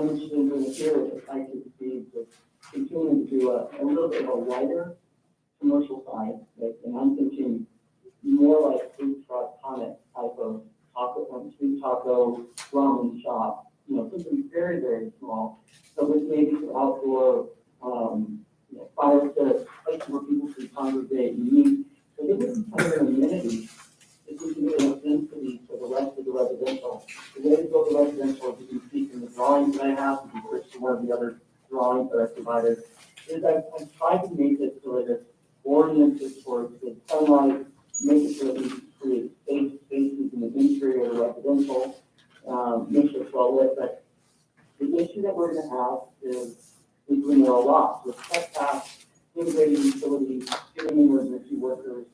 I'm interested in doing here is I could see just continuing to do a little bit of a wider commercial side, like, and I'm thinking more like food truck tonic type of taco, street taco, ramen shop, something very, very small. So with maybe some outdoor, fire pits, places where people can congregate and meet. So this is kind of an amenity. If we can get a density to the rest of the residential. The way to build the residential, as you can see from the drawings that I have, if you switch to one of the other drawings that I provided, is I've tried to make it so that it's oriented towards the sunlight, make it so that we create spaces in the interior of the residential, make sure it's well lit. But the issue that we're going to have is when there are lots with setbacks, integrated utilities, giving emergency workers,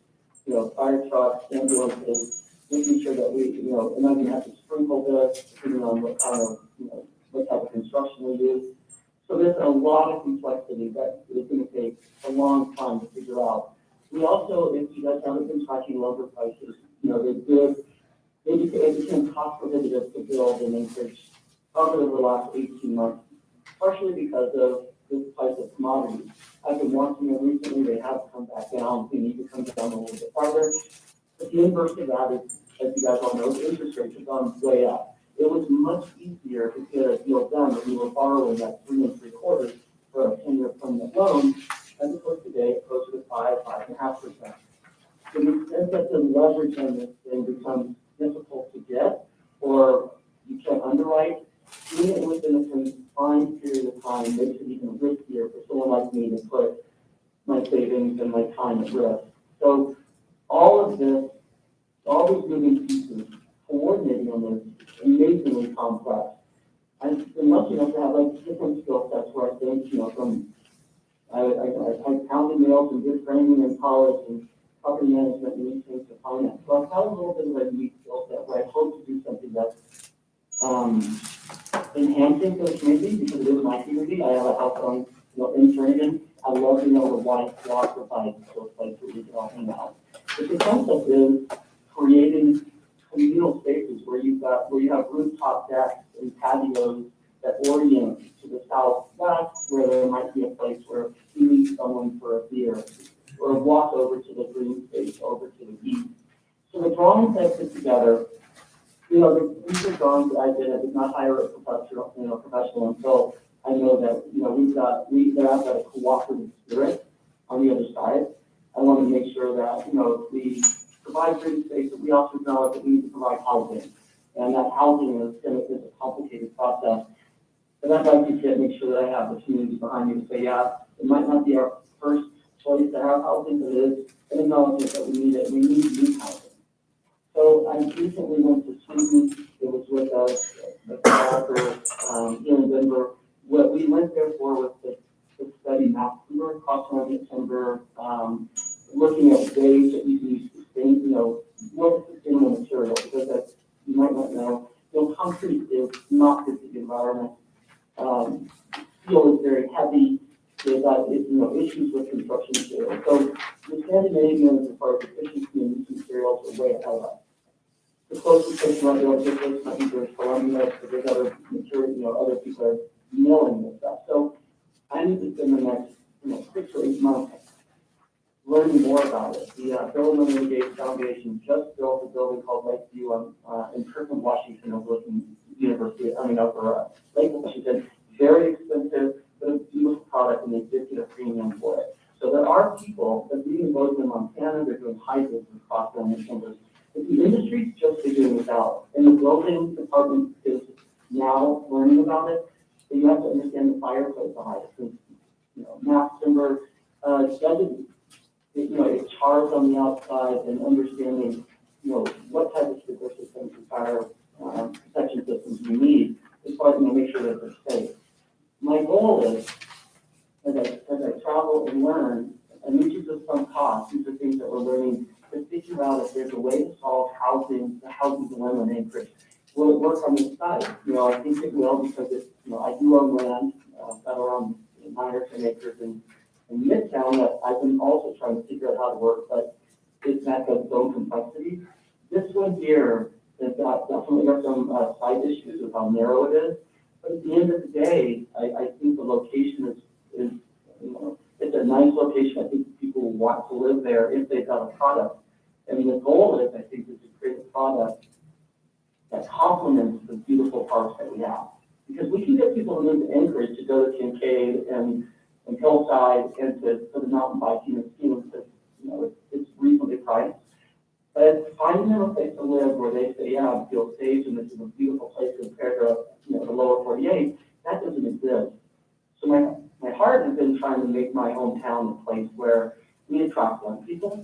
fire trucks, ambulances, making sure that we, and I'm going to have to sprinkle this, depending on what kind of, what type of construction we use. So there's a lot of complexity that is going to take a long time to figure out. We also, if you guys haven't been tracking lumber prices, it became cost prohibitive to build in Anchorage over the last 18 months, partially because of this price of commodities. I've been watching them recently, they have come back down, they need to come down a little bit farther. But the inverse of that is, as you guys all know, the interest rates have gone way up. It was much easier to get a deal done when we were borrowing at 3 3/4 for a 10-year permanent loan, as opposed to today, closer to 5.5%. To the extent that the leverage on this thing becomes difficult to get, or you can't underwrite, doing it within a confined period of time makes it even riskier for someone like me to put my savings and my time at risk. So all of this, all these moving pieces, coordinating on this, amazingly complex. I've been lucky enough to have different skill sets where I think, from I pounded nails and did training in college and property management and leasing to finance. So I've had a little bit of a unique skill set where I hope to do something that's enhancing to the community, because it is my community. I have a house on, in Sheridan. I love being able to walk by those places where we can all hang out. But the concept is creating communal spaces where you have rooftop decks and patios that orient to the southwest, where there might be a place where you meet someone for a beer, or walk over to the green space over to the east. So the drawings I put together, these are drawings that I did. I did not hire a professional until I know that, we have a cooperative spirit on the other side. I want to make sure that, we provide green space, but we also know that we need to provide housing. And that housing is a complicated process. And I'd like to make sure that I have the community behind me to say, yeah, it might not be our first choice to have housing, but it is an acknowledgement that we need it. We need new housing. So I recently went to Sweden. It was with the developer here in Denver. What we went there for was to study mass timber, cost-oriented timber, looking at ways that you can use more sustainable material, because as you might not know, concrete is not good for the environment. Steel is very heavy. There's issues with construction materials. So the Scandinavians, as far as efficiency and use materials, are way ahead of us. The closest place might be able to get this might be British Columbia, because there's other material, other people are milling this stuff. So I need to spend the next 6 or 8 months learning more about it. The Bill and Melinda Gates Foundation just built a building called Lakeview in Kirkland, Washington, overlooking University, over Lake Washington. Very expensive, but a beautiful product, and they did get a premium for it. So there are people that even both in Montana, they're doing hybrids across them and timbers. But the industry's just figuring this out, and the building department is now learning about it. So you have to understand the fireplace behind it. Because, mass timber doesn't. It chars on the outside, and understanding, what type of sprinkler systems and fire protection systems you need, as far as make sure that they're safe. My goal is, as I travel and learn, and these are just some costs, these are things that we're learning, to figure out if there's a way to solve the housing dilemma in Anchorage. Will it work on this side? I think it will, because I do own land, got around 9 or 10 acres in Midtown that I've been also trying to figure out how to work, but it's not got its own complexity. This one here has definitely got some side issues with how narrow it is, But at the end of the day, I think the location is, you know, it's a nice location. I think people will want to live there if they've got a product. And the goal is, I think, is to create a product that complements the beautiful parks that we have. Because we can get people to move to Anchorage to go to Kincaid and Hillside and to the mountain biking and skiing because, you know, it's reasonably priced. But finding them a place to live where they say, yeah, I feel safe and this is a beautiful place compared to, you know, the lower 48, that doesn't exist. So my heart has been trying to make my hometown a place where we attract young people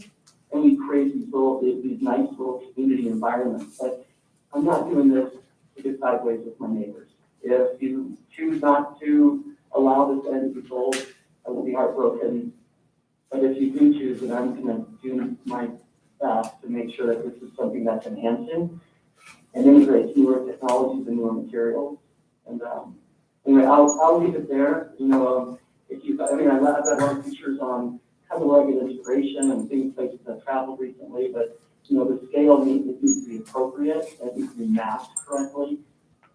and we create these nice little community environments. But I'm not doing this to get sideways with my neighbors. If you choose not to allow this end to be sold, I will be heartbroken. But if you do choose it, I'm going to do my best to make sure that this is something that's enhancing and integrates newer technologies and newer materials. And anyway, I'll leave it there. You know, if you, I mean, I've got a lot of features on kind of rugged integration and things places that traveled recently, but you know, the scale needs to be appropriate, it needs to be mapped correctly.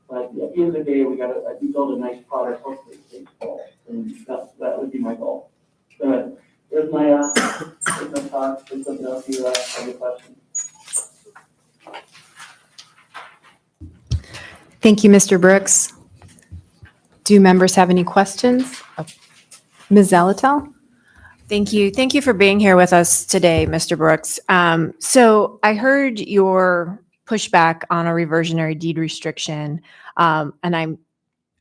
But at the end of the day, we build a nice product, hopefully it stays full, and that would be my goal. So there's my talk. There's something else you have a question. Thank you, Mr. Brooks. Do members have any questions? Ms. Zalatel? Thank you. Thank you for being here with us today, Mr. Brooks. So I heard your pushback on a reversionary deed restriction, and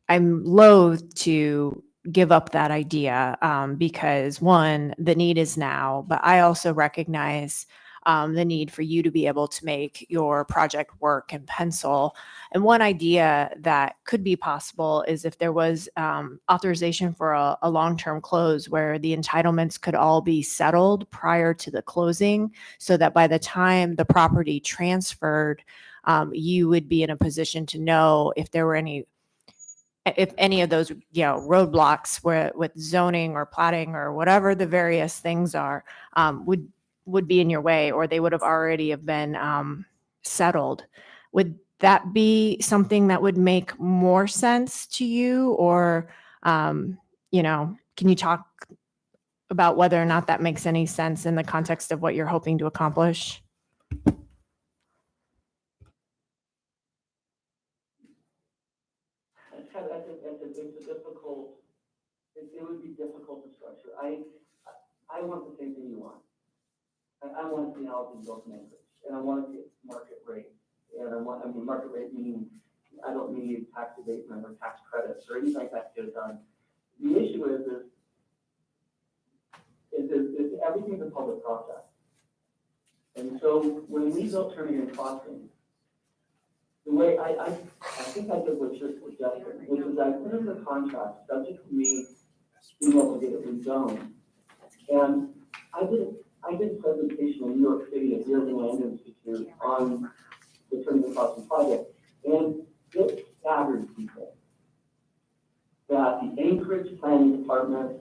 I'm loath to give up that idea because one, the need is now, but I also recognize the need for you to be able to make your project work and pencil. And one idea that could be possible is if there was authorization for a long-term close where the entitlements could all be settled prior to the closing so that by the time the property transferred, you would be in a position to know if there were any of those, you know, roadblocks where with zoning or platting or whatever the various things are, would be in your way, or they would have already have been settled. Would that be something that would make more sense to you? Or, you know, can you talk about whether or not that makes any sense in the context of what you're hoping to accomplish? It's difficult. It would be difficult to structure. I want the same thing you want. I want to see housing built in Anchorage, and I want to see market rate. And I mean market rate meaning I don't need tax abatement or tax credits or anything like that to get it done. The issue is everything's a public process. And so when we built Turnigan Crossing, the way I think I did what you're suggesting, which is I put in the contract subject to me being able to get it rezoned. And I did a presentation in New York City at the Urban Land Institute on the Turnigan Crossing project, and it staggered people that the Anchorage Planning Department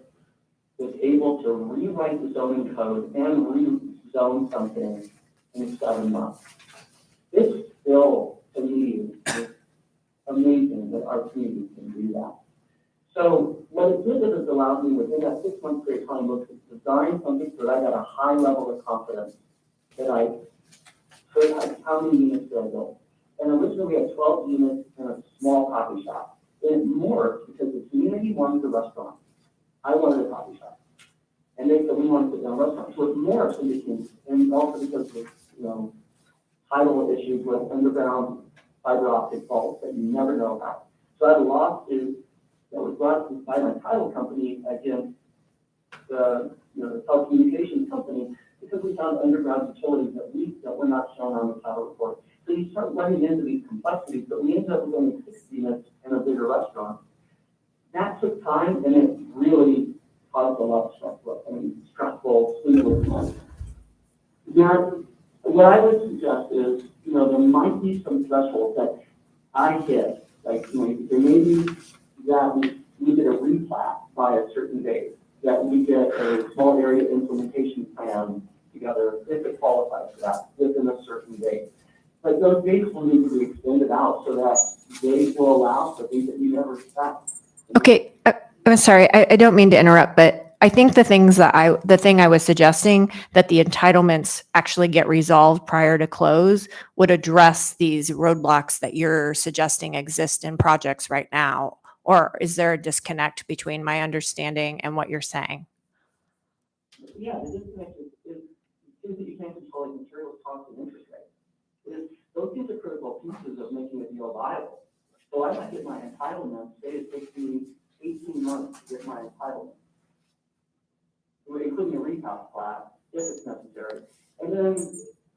was able to rewrite the zoning code and rezone something in 7 months. This bill, to me, is amazing that our community can do that. So what it did is it allowed me within that 6 month period of time to design something so that I got a high level of confidence that I could have how many units did I build. And originally we had 12 units in a small coffee shop. It morphed because the community wanted a restaurant. I wanted a coffee shop. And they said we wanted to put down a restaurant. So it morphed and became, and also because of, you know, tidal issues with underground fiber optic faults that you never know about. So I had a lawsuit that was brought by my title company against the, you know, the telecommunications company because we found underground utilities that were not shown on the title report. So you start running into these complexities, but we ended up with only 6 units in a bigger restaurant. That took time, and it really caused a lot of stressful, sleepless nights. Now, what I would suggest is, you know, there might be some thresholds that I hit, like, you know, there may be that we get a replat by a certain date, that we get a small area implementation plan together if it qualifies for that within a certain date. But those dates will need to be extended out so that they will allow, but we never stop. Okay, I'm sorry, I don't mean to interrupt, but I think the thing I was suggesting, that the entitlements actually get resolved prior to close, would address these roadblocks that you're suggesting exist in projects right now. Or is there a disconnect between my understanding and what you're saying? Yeah, the disconnect is that you can't control like materials, costs, and interest rates. Those things are critical pieces of making a deal viable. So I might get my entitlement, say it takes me 18 months to get my entitlement, including a rehouse class, if it's necessary. And then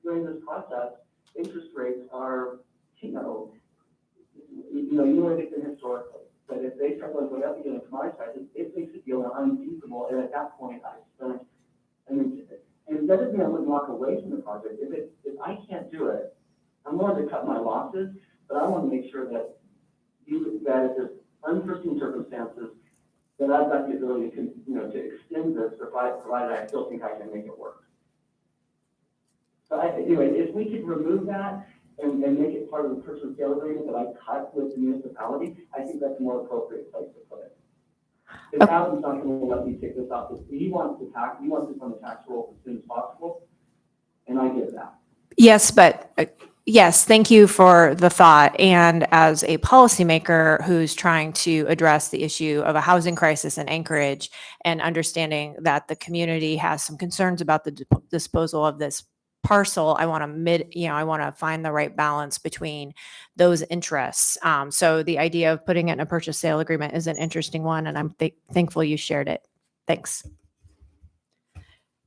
during this process, interest rates are, you know what they've been historically. But if they start going up again in commodity prices, it makes the deal unfeasible. And at that point, I spent, and that doesn't mean I wouldn't walk away from the project. If I can't do it, I'm willing to cut my losses, but I want to make sure that if there's unforeseen circumstances, that I've got the ability to, to extend this, provided I still think I can make it work. So anyway, if we could remove that and make it part of the purchase and sale agreement that I cut with the municipality, I think that's a more appropriate place to put it. If Adam's not going to let me take this off, he wants this on the tax roll as soon as possible, and I get that. Yes, but yes, thank you for the thought. And as a policymaker who's trying to address the issue of a housing crisis in Anchorage and understanding that the community has some concerns about the disposal of this parcel, I want to find the right balance between those interests. So the idea of putting it in a purchase sale agreement is an interesting one, and I'm thankful you shared it. Thanks.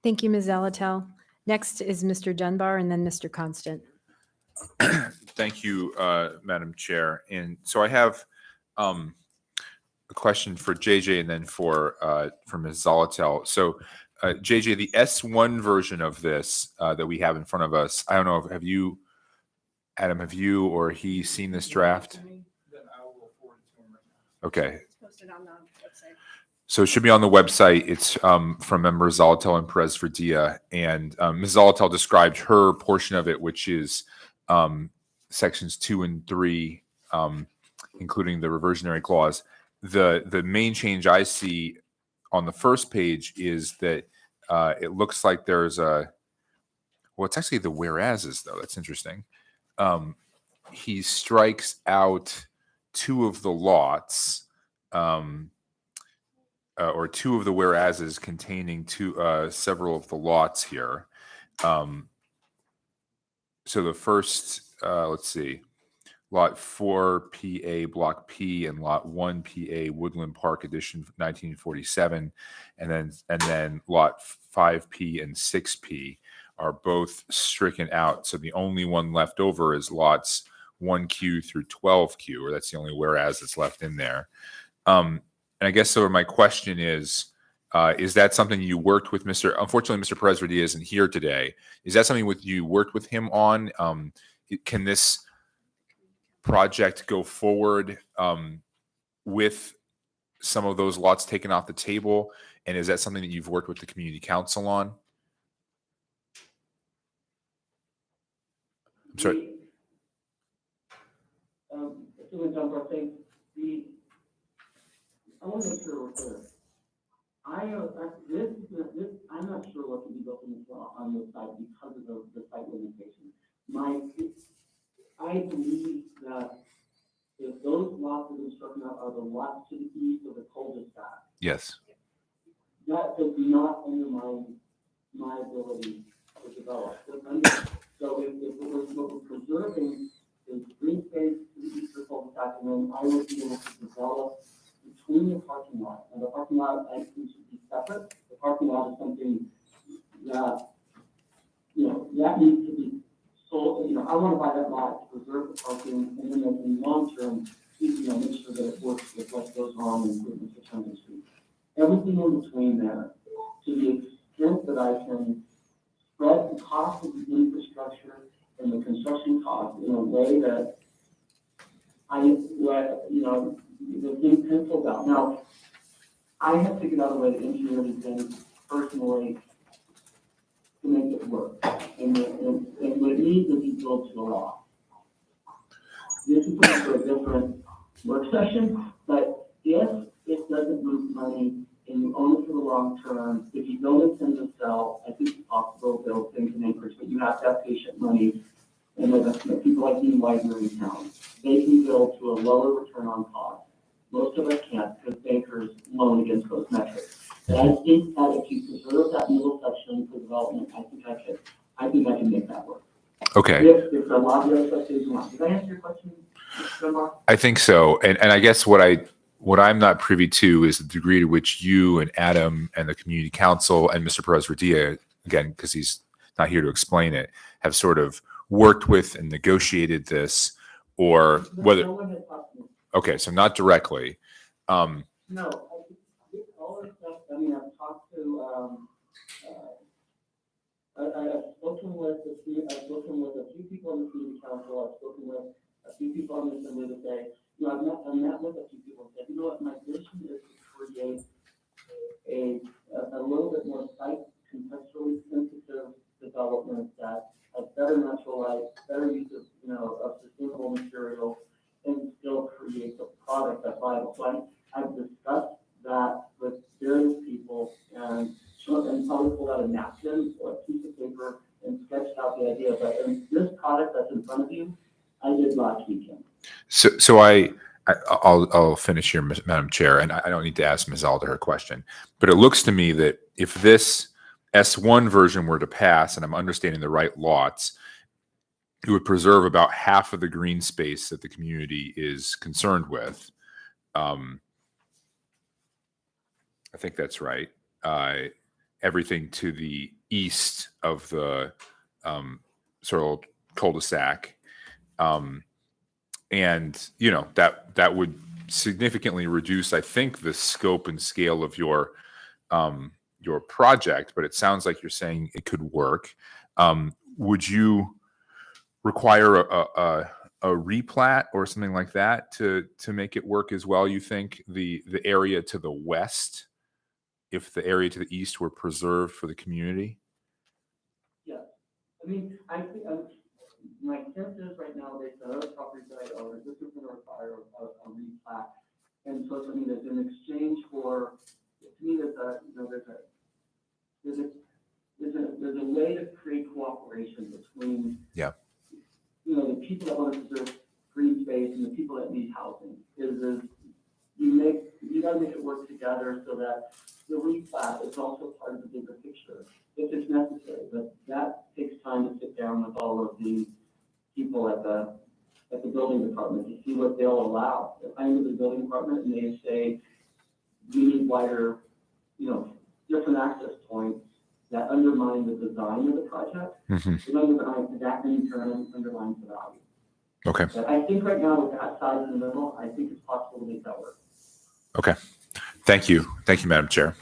Thank you, Ms. Zalatel. Next is Mr. Dunbar and then Mr. Constant. Thank you, Madam Chair. And so I have a question for JJ and then for Ms. Zalatel. So JJ, the S1 version of this that we have in front of us, I don't know, Adam, have you or he seen this draft? Okay. It's posted on the website. So it should be on the website. It's from members Zalatel and Perez Verdia. And Ms. Zalatel described her portion of it, which is sections 2 and 3, including the reversionary clause. The main change I see on the first page is that it looks like there's it's actually the whereases, though. That's interesting. He strikes out 2 of the lots, or 2 of the whereases containing several of the lots here. So the first, let's see, Lot 4 PA Block P and Lot 1 PA Woodland Park Edition 1947, and then Lot 5P and 6P are both stricken out. So the only one left over is lots 1Q through 12Q, or that's the only whereas that's left in there. And I guess so. My question is that something you worked with unfortunately, Mr. Perez Verdia isn't here today. Is that something you worked with him on? Can this project go forward with some of those lots taken off the table? And is that something that you've worked with the community council on? I'm sorry. I want to make sure we're clear. I'm not sure what can be built in this law on this side because of the site limitation. I believe that if those lots that have been struck out are the lots to the east of the cul-de-sac, Yes. that does not undermine my ability to develop. So if we're preserving the green space to the east of the cul-de-sac, and then I would be able to develop between the parking lot, and the parking lot actually should be separate. The parking lot is something that, that needs to be sold. I want to buy that lot to preserve the parking, and then in the long term, make sure that it works with what goes on in improvements to China Street. Everything in between there, to the extent that I can spread the cost of the infrastructure and the construction cost in a way that the thing penciled out. Now, I have figured out a way to engineer these things personally to make it work. And what it needs is be built to the law. this is for a different work session, but if it doesn't move money and you own it for the long term, if you don't intend to sell, I think it's possible to build things in acres, but you have to have patient money. And then people like me, Widener in town, they can build to a lower return on cost. Most of us can't because bankers loan against those metrics. But I think that if you preserve that middle section for development, I think I can make that work. Okay. If a lot of the other stuff is wrong. Did I answer your question, Mr. Mark? I think so. And I guess what I'm not privy to is the degree to which you and Adam and the community council and Mr. Perez-Radia, again, because he's not here to explain it, have sort of worked with and negotiated this, or whether, No one has talked to me. okay, so not directly. No, all this stuff, I mean, I've talked to, I've spoken with a few people on the community council, I've spoken with a few people on the assembly today. You know, I've met with a few people and said, you know what, my vision is to create a little bit more site contextually sensitive development that has better natural light, better use of, of sustainable materials, and still create a product that's viable. So I've discussed that with various people and probably pulled out a napkin or a piece of paper and sketched out the idea. But this product that's in front of you, I did last weekend. So I'll finish here, Madam Chair, and I don't need to ask Ms. Alder her question, but it looks to me that if this S1 version were to pass, and I'm understanding the right lots, it would preserve about half of the green space that the community is concerned with. I think that's right. Everything to the east of the sort of cul-de-sac. And, that would significantly reduce, I think, the scope and scale of your project, but it sounds like you're saying it could work. Would you require a replat or something like that to make it work as well? You think the area to the west, if the area to the east were preserved for the community? Yeah, I mean, I think my sense is right now based on other properties that I own, this is going to require a replat. And so, I mean, there's an exchange for, to me, there's a way to create cooperation between, the people that want to preserve green space and the people that need housing. You got to make it work together so that the replat is also part of the bigger picture if it's necessary. But that takes time to sit down with all of the people at the building department to see what they'll allow. If I go to the building department and they say we need wider, different access points that undermine the design of the project, that in turn underlines the value. Okay. But I think right now with that size in the middle, I think it's possible to make that work. Okay. Thank you. Thank you, Madam Chair.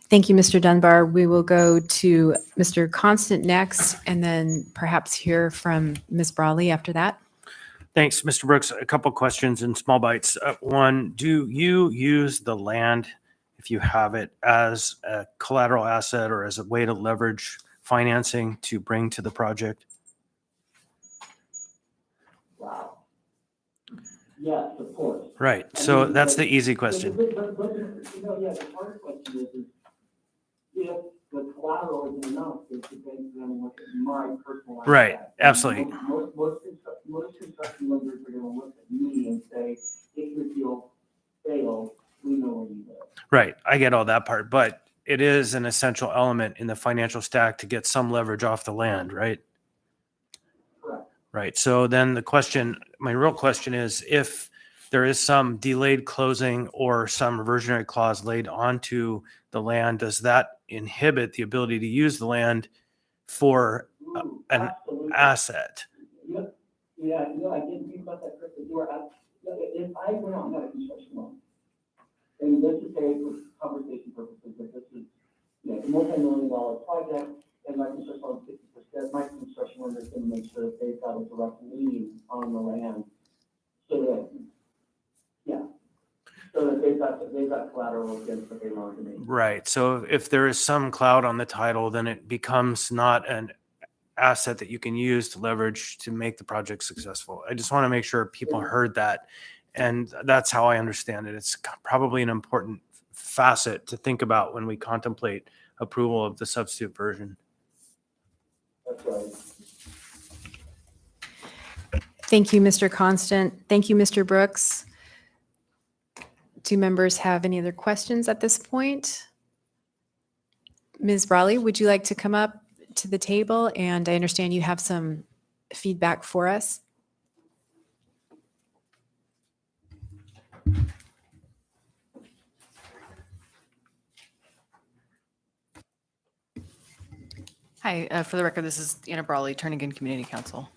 Thank you, Mr. Dunbar. We will go to Mr. Constant next, and then perhaps hear from Ms. Brawley after that. Thanks, Mr. Brooks. A couple questions in small bites. One, do you use the land, if you have it, as a collateral asset or as a way to leverage financing to bring to the project? Wow. Yes, of course. Right. So that's the easy question. But the harder question is if the collateral isn't enough, is the bank going to look at my personal asset. Right. Absolutely. Most construction lenders are going to look at me and say, if your deal fails, we know where you live. Right. I get all that part, but it is an essential element in the financial stack to get some leverage off the land, right? Correct. Right. So then my real question is, if there is some delayed closing or some reversionary clause laid onto the land, does that inhibit the ability to use the land for an asset? Yep. Yeah, I didn't think about that, Chris. If I went out and got a construction loan, and let's just say for conversation purposes, that this is a multi-million-dollar project, and my construction loan is 50%, my construction lender is going to make sure that they've got a direct lien on the land, so that they've got collateral against what they loaned to me. Right. So if there is some cloud on the title, then it becomes not asset that you can use to leverage to make the project successful. I just want to make sure people heard that. And that's how I understand it. It's probably an important facet to think about when we contemplate approval of the substitute version. That's right. Thank you, Mr. Constant. Thank you, Mr. Brooks. Do members have any other questions at this point? Ms. Brawley, would you like to come up to the table? And I understand you have some feedback for us. Hi, for the record, this is Anna Brawley, Turnigan Community Council.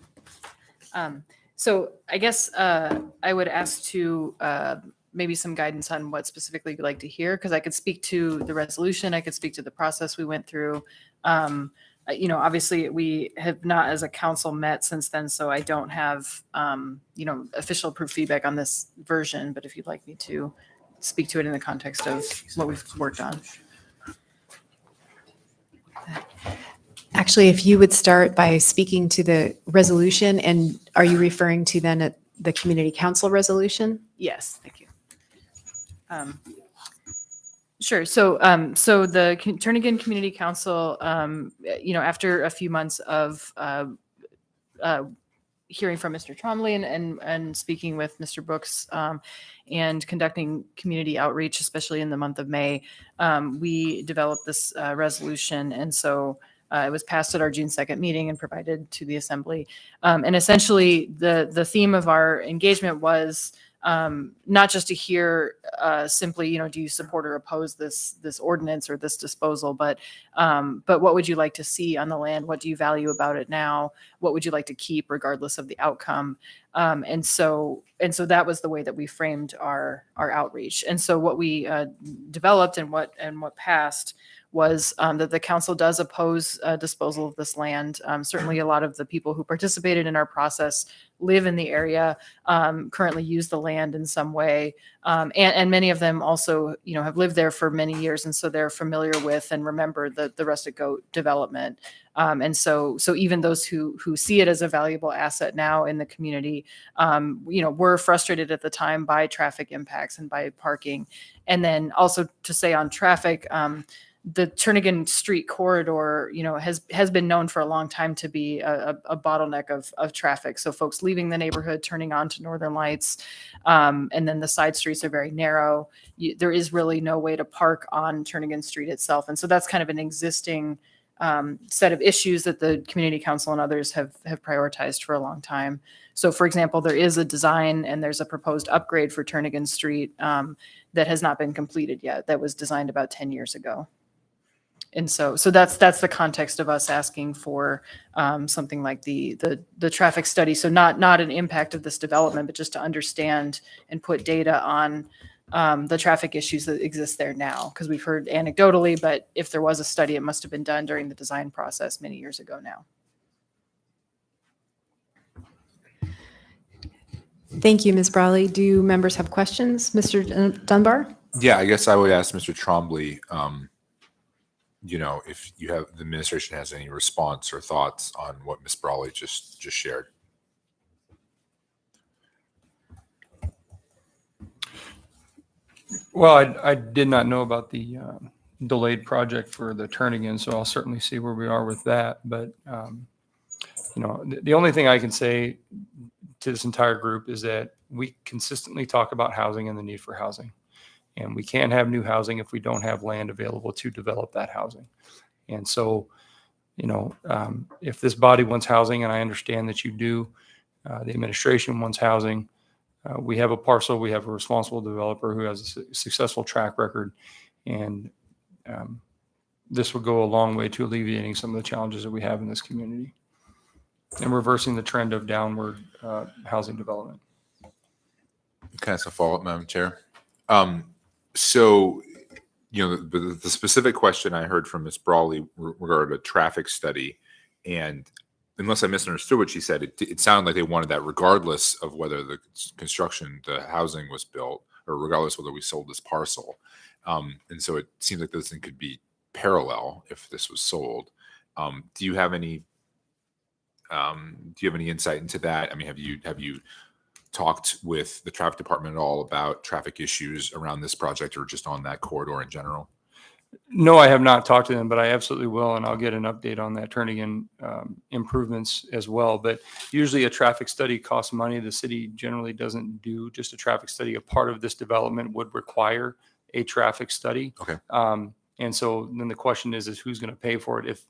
So I guess I would ask to maybe some guidance on what specifically you'd like to hear, because I could speak to the resolution, I could speak to the process we went through. Obviously we have not as a council met since then, so I don't have, official approved feedback on this version, but if you'd like me to speak to it in the context of what we've worked on. Actually, if you would start by speaking to the resolution, and are you referring to then the community council resolution? Yes, thank you. Sure. So the Turnigan Community Council, after a few months of hearing from Mr. Trombley and speaking with Mr. Brooks and conducting community outreach, especially in the month of May, we developed this resolution. And so it was passed at our June 2nd meeting and provided to the Assembly. And essentially, the theme of our engagement was not just to hear simply, do you support or oppose this ordinance or this disposal, but what would you like to see on the land? What do you value about it now? What would you like to keep regardless of the outcome? And so that was the way that we framed our outreach. And so what we developed and what passed was that the council does oppose disposal of this land. Certainly a lot of the people who participated in our process live in the area, currently use the land in some way. And many of them also, have lived there for many years. And so they're familiar with and remember the Rustic Goat development. And so even those who see it as a valuable asset now in the community, were frustrated at the time by traffic impacts and by parking. And then also to say on traffic, the Turnigan Street corridor, has been known for a long time to be a bottleneck of traffic. So folks leaving the neighborhood, turning on to Northern Lights, and then the side streets are very narrow. There is really no way to park on Turnigan Street itself. And so that's kind of an existing set of issues that the Community Council and others have prioritized for a long time. So for example, there is a design and there's a proposed upgrade for Turnigan Street that has not been completed yet, that was designed about 10 years ago. And so that's the context of us asking for something like the traffic study. So not an impact of this development, but just to understand and put data on the traffic issues that exist there now. Because we've heard anecdotally, but if there was a study, it must have been done during the design process many years ago now. Thank you, Ms. Brawley. Do members have questions? Mr. Dunbar? Yeah, I guess I would ask Mr. Trombley, if the administration has any response or thoughts on what Ms. Brawley just shared. Well, I did not know about the delayed project for the Turnigan, so I'll certainly see where we are with that. But, the only thing I can say to this entire group is that we consistently talk about housing and the need for housing. And we can't have new housing if we don't have land available to develop that housing. And so, if this body wants housing, and I understand that you do, the administration wants housing, we have a parcel, we have a responsible developer who has a successful track record, and this will go a long way to alleviating some of the challenges that we have in this community and reversing the trend of downward housing development. Can I ask a follow-up, Madam Chair? So, the specific question I heard from Ms. Brawley regarded a traffic study, and unless I misunderstood what she said, it sounded like they wanted that regardless of whether the housing was built, or regardless of whether we sold this parcel. And so it seems like this thing could be parallel if this was sold. Do you have any Do you have any insight into that? I mean, have you talked with the traffic department at all about traffic issues around this project or just on that corridor in general? No, I have not talked to them, but I absolutely will, and I'll get an update on that turning in improvements as well. But usually a traffic study costs money. The city generally doesn't do just a traffic study. A part of this development would require a traffic study. Okay. And so then the question is who's going to pay for it?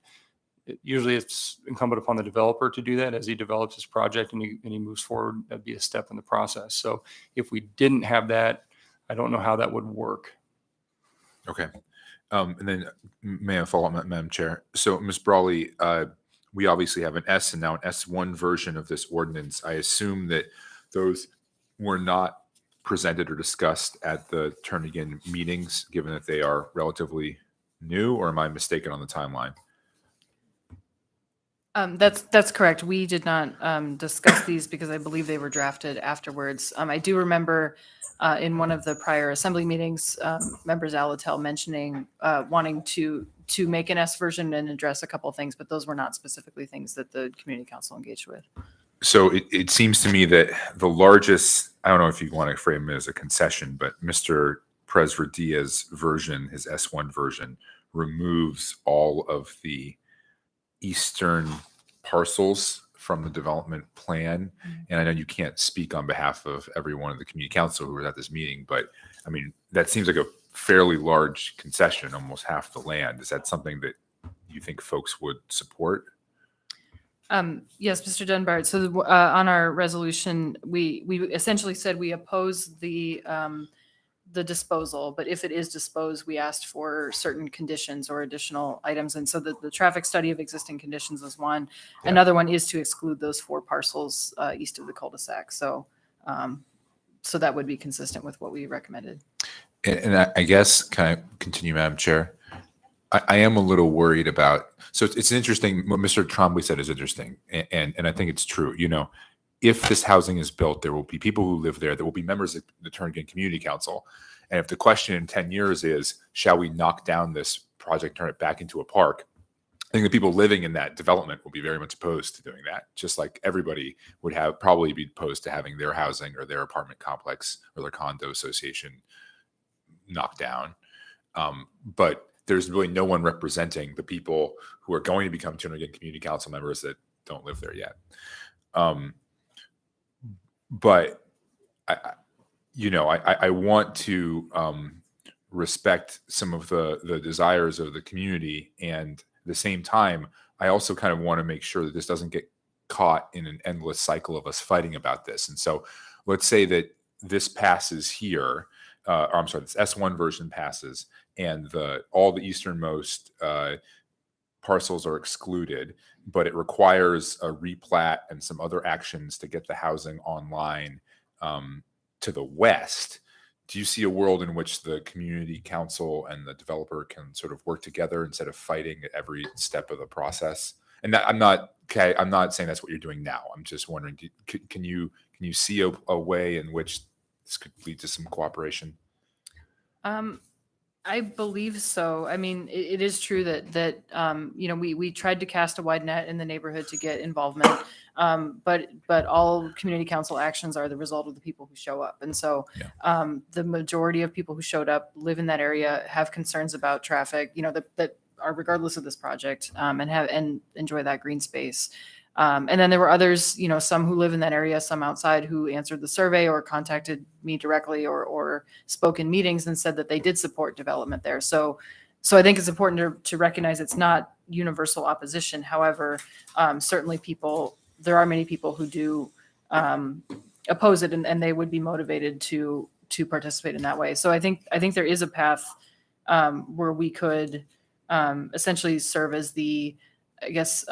Usually it's incumbent upon the developer to do that as he develops his project and he moves forward. That'd be a step in the process. So if we didn't have that, I don't know how that would work. Okay. And then may I follow up, Madam Chair? So Ms. Brawley, we obviously have an S and now an S1 version of this ordinance. I assume that those were not presented or discussed at the turn-again meetings, given that they are relatively new, or am I mistaken on the timeline? That's correct. We did not discuss these because I believe they were drafted afterwards. I do remember in one of the prior assembly meetings, members Alatel mentioning wanting to make an S version and address a couple of things, but those were not specifically things that the community council engaged with. So it seems to me that the largest, I don't know if you want to frame it as a concession, but Mr. Presverdia's version, his S1 version, removes all of the eastern parcels from the development plan. And I know you can't speak on behalf of everyone in the community council who was at this meeting, but I mean, that seems like a fairly large concession, almost half the land. Is that something that you think folks would support? Yes, Mr. Dunbar. So on our resolution, we essentially said we oppose the disposal, but if it is disposed, we asked for certain conditions or additional items. And so the traffic study of existing conditions is one. Yeah. Another one is to exclude those 4 parcels east of the cul-de-sac. So so that would be consistent with what we recommended. And I guess, can I continue, Madam Chair? I am a little worried about, so it's interesting, what Mr. Trombley said is interesting, and I think it's true. You know, if this housing is built, there will be people who live there. There will be members of the Turn-Again Community Council. And if the question in 10 years is, shall we knock down this project, turn it back into a park? I think the people living in that development will be very much opposed to doing that, just like everybody would probably be opposed to having their housing or their apartment complex or their condo association knocked down. But there's really no one representing the people who are going to become Turn-Again Community Council members that don't live there yet. But I want to respect some of the desires of the community, and at the same time, I also kind of want to make sure that this doesn't get caught in an endless cycle of us fighting about this. And so, let's say that this passes here, or I'm sorry, this S1 version passes, and all the easternmost parcels are excluded, but it requires a replat and some other actions to get the housing online to the west. Do you see a world in which the community council and the developer can sort of work together instead of fighting at every step of the process? And I'm not saying that's what you're doing now. I'm just wondering, can you see a way in which this could lead to some cooperation? I believe so. I mean, it is true that we tried to cast a wide net in the neighborhood to get involvement, but all community council actions are the result of the people who show up. And so the majority of people who showed up live in that area, have concerns about traffic, that are regardless of this project, and enjoy that green space. And then there were others, some who live in that area, some outside, who answered the survey or contacted me directly or spoke in meetings and said that they did support development there. So I think it's important to recognize it's not universal opposition. However, certainly there are many people who do oppose it, and they would be motivated to participate in that way. So I think there is a path where we could essentially serve as the, I guess,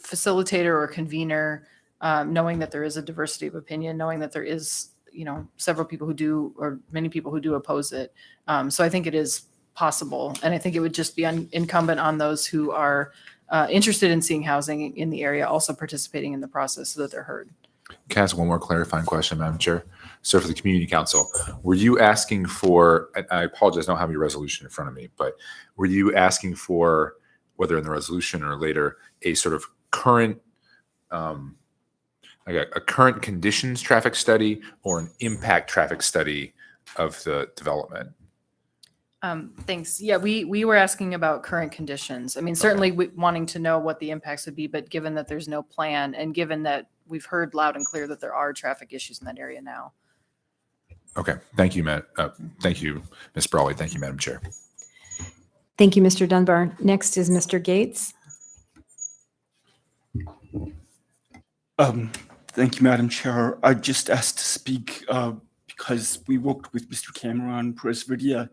facilitator or convener, knowing that there is a diversity of opinion, knowing that there is, several people who do, or many people who do oppose it. So I think it is possible. And I think it would just be incumbent on those who are interested in seeing housing in the area also participating in the process so that they're heard. Can I ask one more clarifying question, Madam Chair? So for the community council, were you asking for, and I apologize, I don't have your resolution in front of me, but were you asking for, whether in the resolution or later, a sort of current like a current conditions traffic study or an impact traffic study of the development? Thanks. Yeah, we were asking about current conditions. I mean, certainly wanting to know what the impacts would be, but given that there's no plan and given that we've heard loud and clear that there are traffic issues in that area now. Okay, thank you, Matt. Thank you, Ms. Brawley. Thank you, Madam Chair. Thank you, Mr. Dunbar. Next is Mr. Gates. Thank you, Madam Chair. I just asked to speak because we worked with Mr. Cameron Perez-Verdia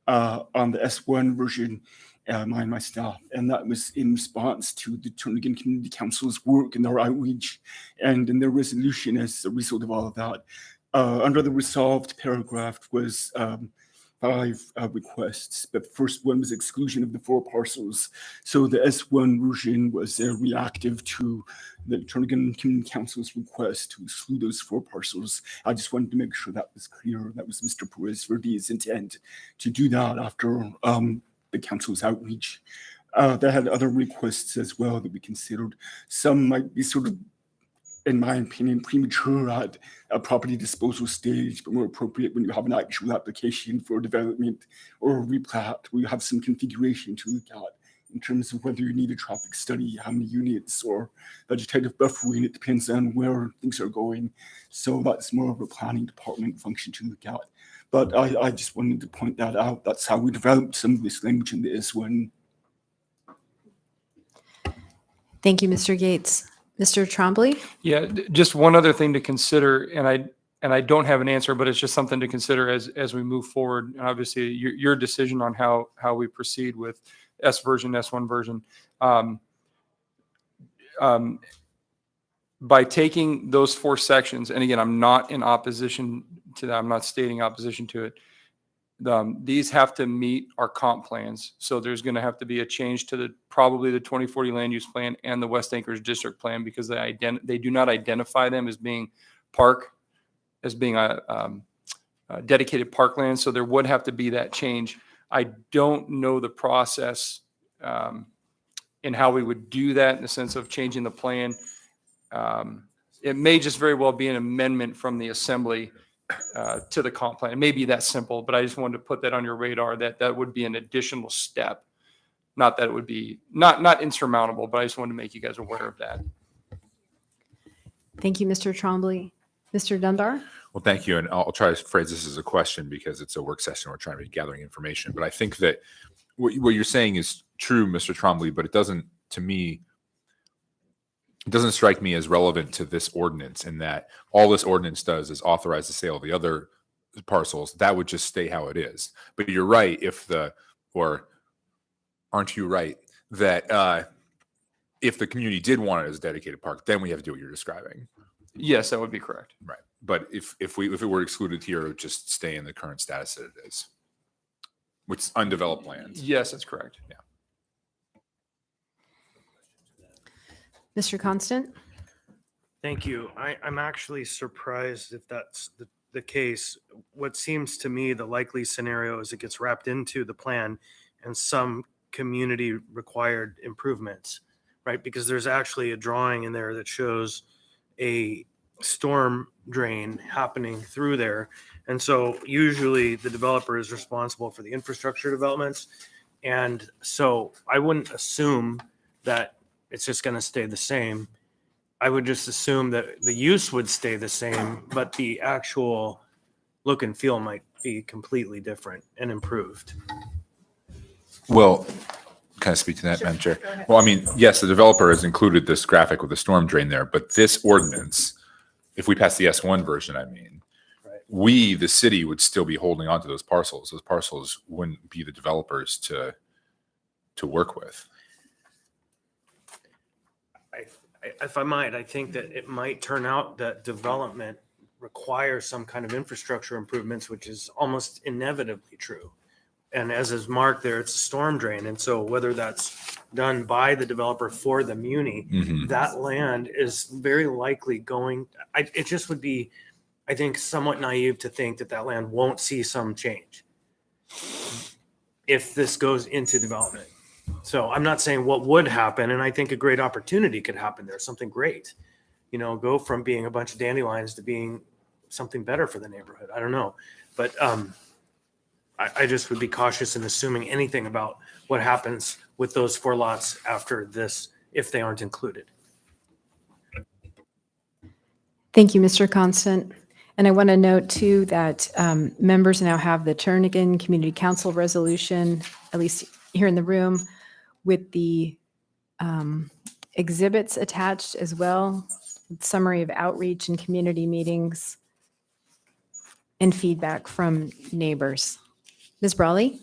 on the S1 version, my staff, and that was in response to the Turnagain Community Council's work and their outreach and in their resolution as a result of all of that. Under the resolved paragraph was 5 requests, but the first one was exclusion of the 4 parcels. So the S1 version was reactive to the Turnagain Community Council's request to exclude those 4 parcels. I just wanted to make sure that was clear. That was Mr. Perez-Verdi's intent to do that after the council's outreach. They had other requests as well that we considered. Some might be sort of, in my opinion, premature at a property disposal stage, but more appropriate when you have an actual application for development or a replat, where you have some configuration to look at in terms of whether you need a traffic study, how many units, or vegetative buffering. It depends on where things are going. So that's more of a planning department function to look at. But I just wanted to point that out. That's how we developed some of this language in the S1. Thank you, Mr. Gates. Mr. Trombley? Yeah, just one other thing to consider, and I don't have an answer, but it's just something to consider as we move forward. And obviously, your decision on how we proceed with S1 version. By taking those 4 sections, and again, I'm not in opposition to that. I'm not stating opposition to it. These have to meet our comp plans. So there's going to have to be a change to probably the 2040 land use plan and the West Anchorage district plan, because they do not identify them as being a dedicated parkland. So there would have to be that change. I don't know the process in how we would do that in the sense of changing the plan. It may just very well be an amendment from the assembly to the comp plan. It may be that simple, but I just wanted to put that on your radar, that would be an additional step. Not that it would be not insurmountable, but I just wanted to make you guys aware of that. Thank you, Mr. Trombley. Mr. Dunbar? Well, thank you. And I'll try to phrase this as a question because it's a work session. We're trying to be gathering information. But I think that what you're saying is true, Mr. Trombley, but it doesn't strike me as relevant to this ordinance, in that all this ordinance does is authorize the sale of the other parcels. That would just stay how it is. But you're right, aren't you right, that if the community did want it as a dedicated park, then we have to do what you're describing. Yes, that would be correct. Right. But if it were excluded here, it would just stay in the current status that it is, which is undeveloped lands. Yes, that's correct. Yeah. Mr. Constant? Thank you. I'm actually surprised if that's the case. What seems to me the likely scenario is it gets wrapped into the plan and some community required improvements, right? Because there's actually a drawing in there that shows a storm drain happening through there. And so usually the developer is responsible for the infrastructure developments. And so I wouldn't assume that it's just going to stay the same. I would just assume that the use would stay the same, but the actual look and feel might be completely different and improved. Well, can I speak to that, Madam Chair? Well, I mean, yes, the developer has included this graphic with the storm drain there, but this ordinance, if we pass the S1 version, Right. we, the city, would still be holding on to those parcels. Those parcels wouldn't be the developers to work with. If I might, I think that it might turn out that development requires some kind of infrastructure improvements, which is almost inevitably true. And as is marked there, it's a storm drain. And so whether that's done by the developer for the muni, that land is very likely going, it just would be, I think, somewhat naive to think that that land won't see some change if this goes into development. So I'm not saying what would happen, and I think a great opportunity could happen there, something great. You know, go from being a bunch of dandelions to being something better for the neighborhood. I don't know. But I just would be cautious in assuming anything about what happens with those 4 lots after this, if they aren't included. Thank you, Mr. Constant. And I want to note too that members now have the Turnagain Community Council resolution, at least here in the room, with the exhibits attached as well, summary of outreach and community meetings, and feedback from neighbors. Ms. Brawley?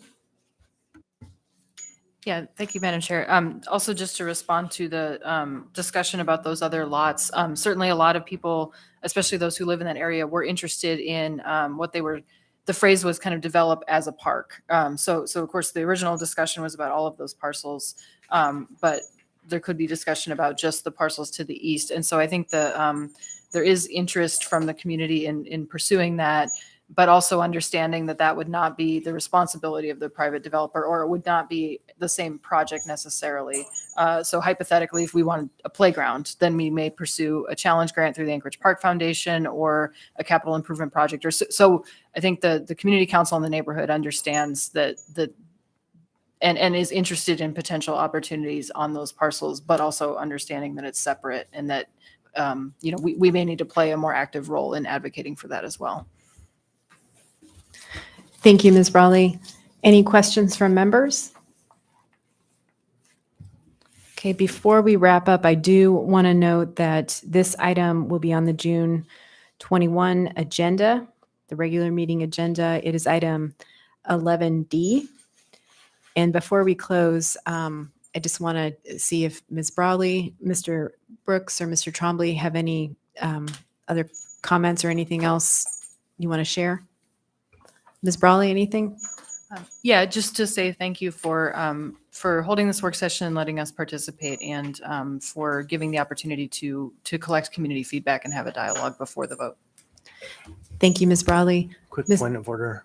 Yeah, thank you, Madam Chair. Also, just to respond to the discussion about those other lots, certainly a lot of people, especially those who live in that area, were interested in what they were, the phrase was kind of develop as a park. So of course, the original discussion was about all of those parcels, but there could be discussion about just the parcels to the east. And so I think there is interest from the community in pursuing that, but also understanding that that would not be the responsibility of the private developer, or it would not be the same project necessarily. So hypothetically, if we want a playground, then we may pursue a challenge grant through the Anchorage Park Foundation or a capital improvement project. Or so I think the community council in the neighborhood understands that and is interested in potential opportunities on those parcels, but also understanding that it's separate and that we may need to play a more active role in advocating for that as well. Thank you, Ms. Brawley. Any questions from members? Okay, before we wrap up, I do want to note that this item will be on the June 21 agenda, the regular meeting agenda. It is item 11D. And before we close, I just want to see if Ms. Brawley, Mr. Brooks, or Mr. Trombley have any other comments or anything else you want to share? Ms. Brawley, anything? Yeah, just to say thank you for holding this work session and letting us participate, and for giving the opportunity to collect community feedback and have a dialogue before the vote. Thank you, Ms. Brawley. Quick Miss- point of order.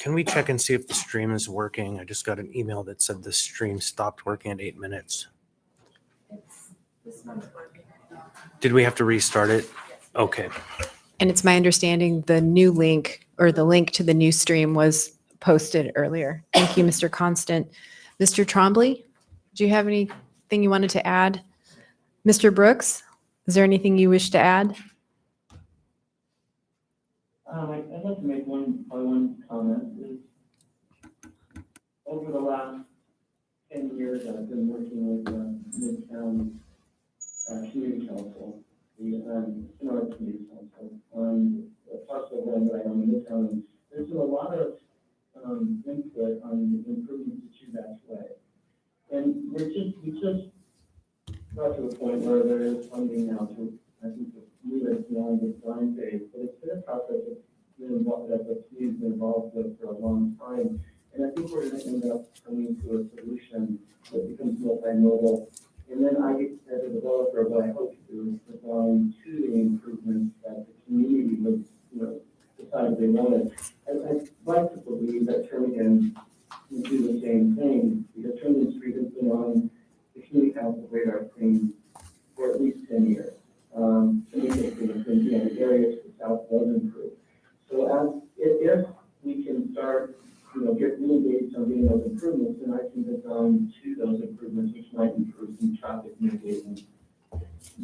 Can we check and see if the stream is working? I just got an email that said the stream stopped working at 8 minutes. Did we have to restart it? Okay. And it's my understanding the new link, or the link to the new stream, was posted earlier. Thank you, Mr. Constant. Mr. Trombley, do you have anything you wanted to add? Mr. Brooks, is there anything you wish to add? I'd like to make one comment. Is over the last 10 years, I've been working with Midtown Community Council, the Sonora Community Council, on the parcel of land that I own in Midtown. There's been a lot of input on improvements to Chuback's Way, and we just got to a point where there is funding now to, I think, move it beyond the design phase. But it's been a process that the community's been involved with for a long time, and I think we're going to end up coming to a solution that becomes multimodal. And then I, as a developer, what I hope to do is design to the improvements that the community would, decide they wanted. I'd like to believe that Turnagain will do the same thing, because Turnagain Street has been on the community council radar screen for at least 10 years. To make it the areas to the south does improve. So if we can start, get really engaged on getting those improvements, then I can design to those improvements, which might improve some traffic mitigating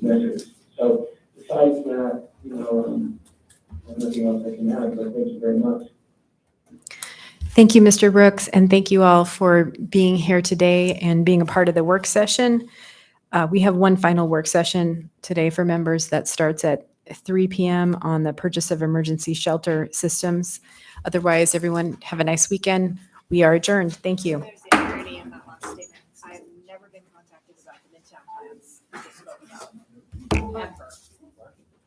measures. So besides that, there's nothing else I can add, but thank you very much. Thank you, Mr. Brooks, and thank you all for being here today and being a part of the work session. We have one final work session today for members that starts at 3 p.m. on the purchase of emergency shelter systems. Otherwise, everyone have a nice weekend. We are adjourned. Thank you. I've never been contacted about the Midtown plans. Ever.